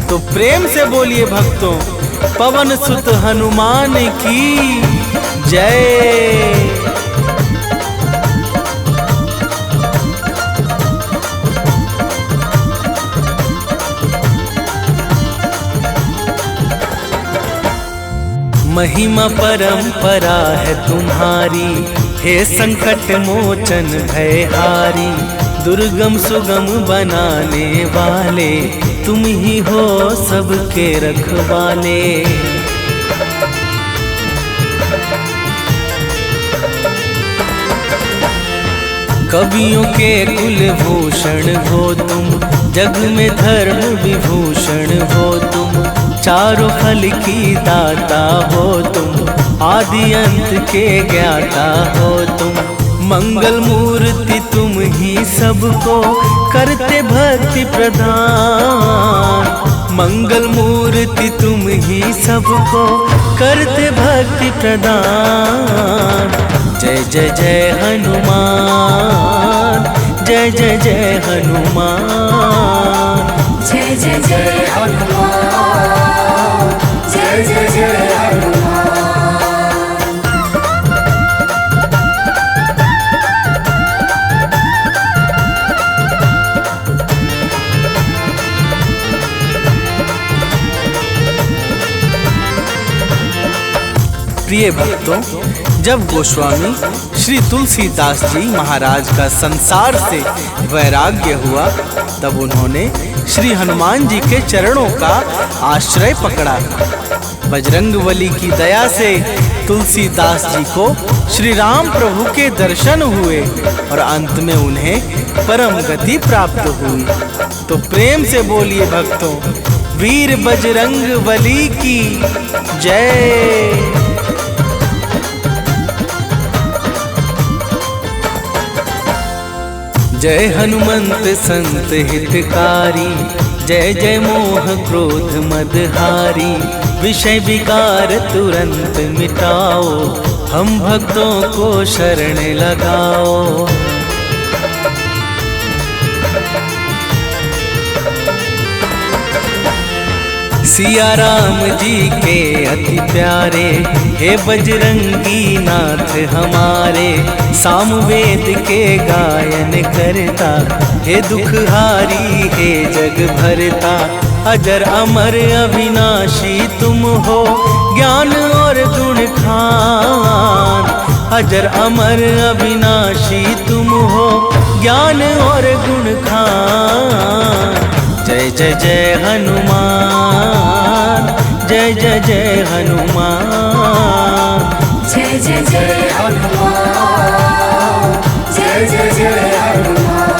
Speaker 3: तो प्रेम से बोलिए भक्तों, पवन सुत हनुमान की जय। महिमा परंपरा है तुम्हारी, हे संकट मोचन भयहारी, दुर्गम सुगम बनाने वाले, तुम ही हो सबके रखवाले। कवियों के कुलभूषण हो तुम, जग में धर्म विभूषण हो तुम, चारों फल की दाता हो तुम, आदि अंत के ज्ञाता हो तुम। मंगल मूर्ति तुम ही सबको करते भक्ति प्रदान, मंगल मूर्ति तुम ही सबको करते भक्ति प्रदान। जय जय जय हनुमान, जय जय जय हनुमान,
Speaker 2: जय जय जय हनुमान, जय जय जय हनुमान।
Speaker 3: प्रिय भक्तों, जब गोस्वामी श्री तुलसीदास जी महाराज का संसार से वैराग्य हुआ, तब उन्होंने श्री हनुमान जी के चरणों का आश्रय पकड़ा। बजरंगबली की दया से तुलसीदास जी को श्री राम प्रभु के दर्शन हुए और अंत में उन्हें परम गति प्राप्त हुई। तो प्रेम से बोलिए भक्तों, वीर बजरंगबली की जय। जय हनुमंत संत हितकारी, जय जय मोह क्रोध मदहारी, विषय विकार तुरंत मिटाओ, हम भक्तों को शरण लगाओ। सिया राम जी के अति प्यारे, हे बजरंगी नाथ हमारे, सामवेद के गायन करता, हे दुखहारी हे जग भरता, अजर अमर अविनाशी तुम हो, ज्ञान और गुण खान, अजर अमर अविनाशी तुम हो, ज्ञान और गुण खान। जय जय जय हनुमान, जय जय जय हनुमान,
Speaker 2: जय जय जय हनुमान, जय जय जय हनुमान।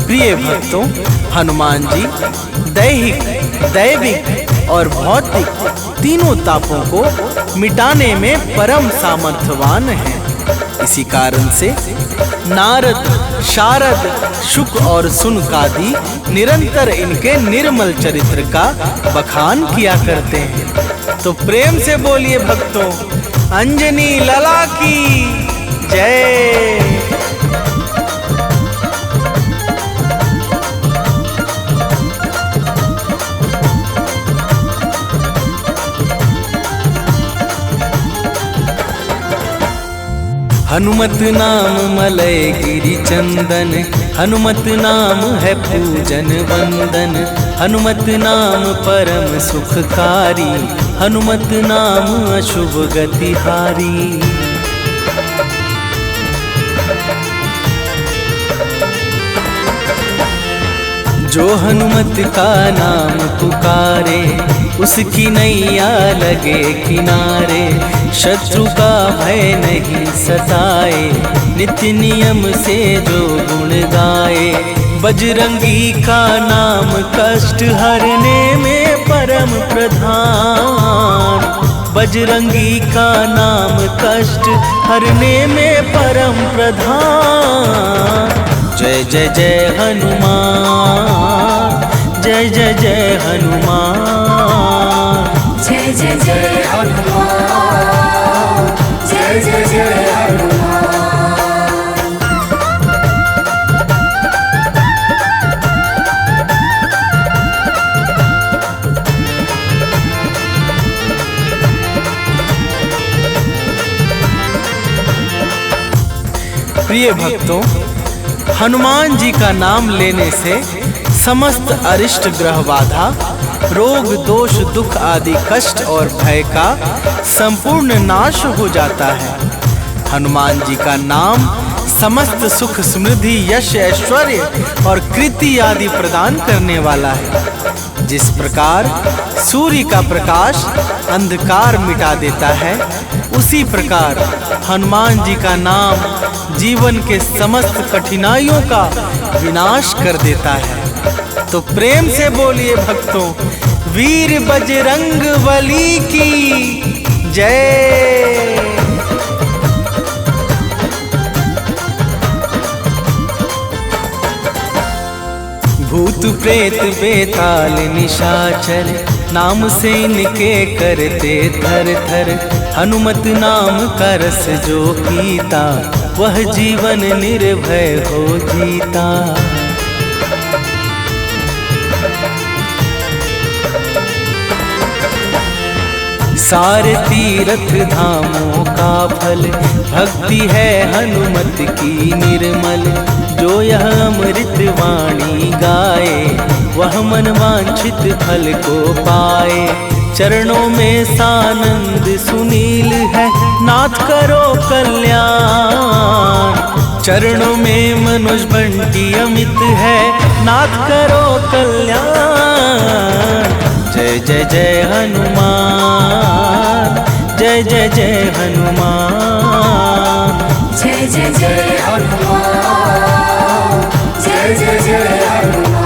Speaker 3: प्रिय भक्तों, हनुमान जी दैहिक, दैविक और भौतिक तीनों तापों को मिटाने में परम सामर्थ्यवान हैं। इसी कारण से नारद, शारद, शुक और सुनकादि निरंतर इनके निर्मल चरित्र का बखान किया करते हैं। तो प्रेम से बोलिए भक्तों, अंजनी लला की जय। हनुमत नाम मलय गिरि चंदन, हनुमत नाम है पूजन वंदन, हनुमत नाम परम सुखकारी, हनुमत नाम अशुभ गतिहारी। जो हनुमत का नाम पुकारे, उसकी नैया लगे किनारे, शत्रु का भय नहीं सताए, नित्य नियम से जो गुण गाए। बजरंगी का नाम कष्ट हरने में परम प्रधान, बजरंगी का नाम कष्ट हरने में परम प्रधान। जय जय जय हनुमान, जय जय जय हनुमान,
Speaker 2: जय जय जय हनुमान, जय जय जय हनुमान।
Speaker 3: प्रिय भक्तों, हनुमान जी का नाम लेने से समस्त अरिष्ट ग्रह बाधा, रोग दोष दुख आदि कष्ट और भय का संपूर्ण नाश हो जाता है। हनुमान जी का नाम समस्त सुख समृद्धि यश ऐश्वर्य और कृति आदि प्रदान करने वाला है। जिस प्रकार सूर्य का प्रकाश अंधकार मिटा देता है, उसी प्रकार हनुमान जी का नाम जीवन के समस्त कठिनाइयों का विनाश कर देता है। तो प्रेम से बोलिए भक्तों, वीर बजरंग बली की जय। भूत प्रेत बेताल निशाचर नाम से इनके करते थर थर। हनुमत नाम का रस जो पीता, वह जीवन निर्भय हो जीता। सारे तीर्थ धामों का फल, भक्ति है हनुमत की निर्मल। जो यह अमृत वाणी गाए, वह मन वांछित फल को पाए। चरणों में सानंद सुनील है, नाथ करो कल्याण। चरणों में मनोज बंटी अमित है, नाथ करो कल्याण। जय जय जय हनुमान, जय जय जय हनुमान।
Speaker 2: जय जय जय हनुमान, जय जय जय हनुमान।